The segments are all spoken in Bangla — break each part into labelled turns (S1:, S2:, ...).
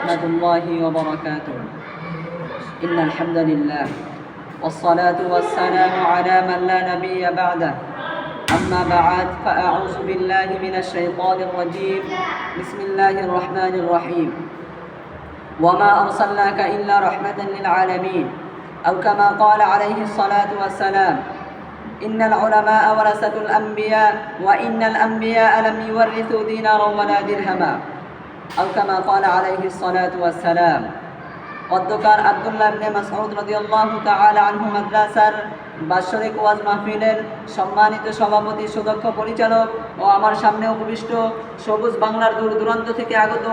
S1: ورحمة الله وبركاته. إن الحمد لله والصلاة والسلام على من لا نبي بعده. أما بعد فأعوذ بالله من الشيطان الرجيم. بسم الله الرحمن الرحيم. وما أرسلناك إلا رحمة للعالمين، أو كما قال عليه الصلاة والسلام: إن العلماء ورثة الأنبياء وإن الأنبياء لم يورثوا دينارا ولا درهما، أو كما قال عليه الصلاة والسلام. অধ্যকার আব্দুল্লাহ ইবনে মাসউদ রাদিয়াল্লাহু তাআলা আনহু মাদ্রাসার বাৎসরিক ওয়াজ মাহফিলের সম্মানিত সভাপতি, সুদক্ষ পরিচালক ও আমার সামনে উপবিষ্ট সবুজ বাংলার দূর দূরান্ত থেকে আগত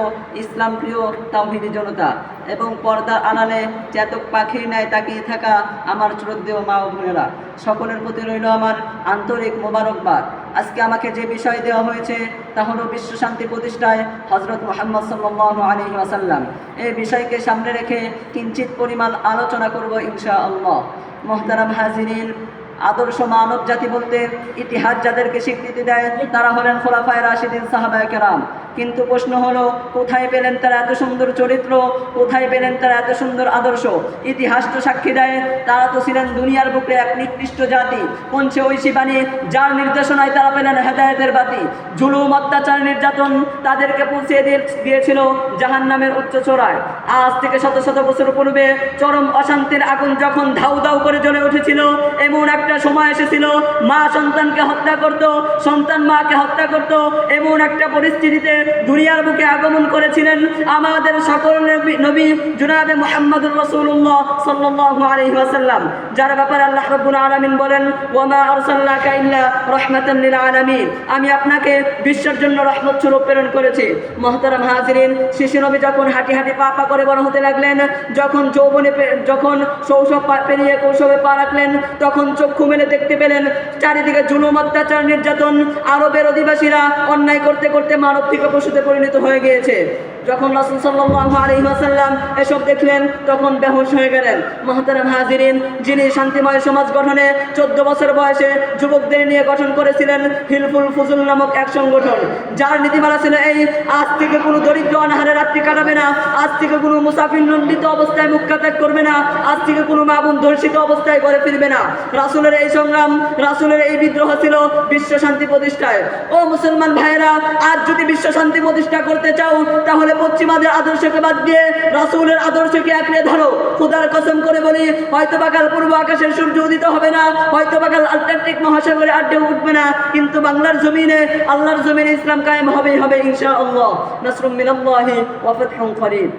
S1: ইসলাম প্রিয় তাওহীদি জনতা এবং পর্দার আড়ালে চেতক পাখির ন্যায় তাকিয়ে থাকা আমার শ্রদ্ধেয় মা ও বোনেরা, সকলের প্রতি রইল আমার আন্তরিক মোবারকবাদ। আজকে আমাকে যে বিষয় দেওয়া হয়েছে তা হলো বিশ্ব শান্তি প্রতিষ্ঠায় হযরত মুহাম্মদ সাল্লাল্লাহু আলাইহি ওয়াসাল্লাম। এই বিষয়কে সামনে রেখে কিঞ্চিত পরিমাণ আলোচনা করব ইনশাআল্লাহ। মোহতারাম হাজিরিন, আদর্শ মানব জাতি বলতে ইতিহাস যাদেরকে স্বীকৃতি দেয় তারা হলেন খোলাফায়ে রাশিদিন, সাহাবায়ে কেরাম। কিন্তু প্রশ্ন হলো, কোথায় পেলেন তারা এত সুন্দর চরিত্র, কোথায় পেলেন তারা এত সুন্দর আদর্শ? ইতিহাস তো সাক্ষী দেয় তারা তো ছিলেন দুনিয়ার বুকে এক নিকৃষ্ট জাতি, পঞ্চে ঐশী বাণী যার নির্দেশনায় তারা পেলেন হেদায়েতের বাতি। জুলুম, অত্যাচার, নির্যাতন তাদেরকে পৌঁছে দিয়েছিল জাহান্নামের উচ্চ চূড়ায়। আজ থেকে শত শত বছর পূর্বে চরম অশান্তির আগুন যখন ধাউ ধাউ করে জ্বলে উঠেছিল, এমন একটা সময় এসেছিল মা সন্তানকে হত্যা করত, সন্তান মাকে হত্যা করত। এমন একটা পরিস্থিতিতে দুনিয়ার বুকে আগমন করেছিলেন আমাদের সকল নবী জনাবে মুহাম্মদুর রাসূলুল্লাহ সাল্লাল্লাহু আলাইহি ওয়াসাল্লাম, যার ব্যাপারে আল্লাহ রাব্বুল আলামিন বলেন, ওয়া মা আরসালনাকা ইল্লা রাহমাতান লিল আলামিন, আমি আপনাকে বিশ্বের জন্য রহমত স্বরূপ প্রেরণ করেছি। মুহতারাম হাজিরিন, শিশু নবী যখন হাঁটি হাঁটি পা পা করে বড় হতে লাগলেন, যখন যৌবনে যখন শৈশব পেরিয়ে কৈশোরে পা রাখলেন, তখন চক্ষু মেলে দেখতে পেলেন চারিদিকে জুলুম, অত্যাচার, নির্যাতন। আরবের অধিবাসীরা অন্যায় করতে করতে মানব থেকে পশুতে পরিণত হয়ে গিয়েছে। যখন রাসূল সাল্লাল্লাহু আলাইহি ওয়াসাল্লাম এসব দেখলেন তখন বেহুশ হয়ে গেলেন। মুহতারাম হাজিরিন, যিনি শান্তিময় সমাজ গঠনে 14 বছর বয়সে যুবকদের নিয়ে গঠন করেছিলেন হিলফুল ফুজুল নামক এক সংগঠন, যার নীতিমালা ছিল এই: আজ থেকে কোনো দরিদ্র অনাহারে রাত্রি কাটাবে না, আজ থেকে কোনো মুসাফির লণ্ডিত অবস্থায় মুক্কা ত্যাগ করবে না, আজ থেকে কোনো মা বোন ধর্ষিত অবস্থায় ঘরে ফিরবে না। রাসূলের এই সংগ্রাম, রাসূলের এই বিদ্রোহ ছিল বিশ্ব শান্তি প্রতিষ্ঠায়। ও মুসলমান ভাইয়েরা, আজ যদি বিশ্ব শান্তি প্রতিষ্ঠা করতে চাও তাহলে পশ্চিমাদের আদর্শকে বাদ দিয়ে রাসূলের আদর্শকে আঁকড়ে ধরো। খোদার কসম করে বলি, হয়তো বা কাল পূর্ব আকাশের সূর্য উদিত হবে না, হয়তো বা কাল আটলান্টিক মহাসাগরে আর ঢেউ উঠবে না, কিন্তু বাংলার জমিনে, আল্লাহর জমিনে ইসলাম কায়েম হবেই হবে ইনশাআল্লাহ। নাসরুম মিনাল্লাহি ওয়া ফাতহুন করিব।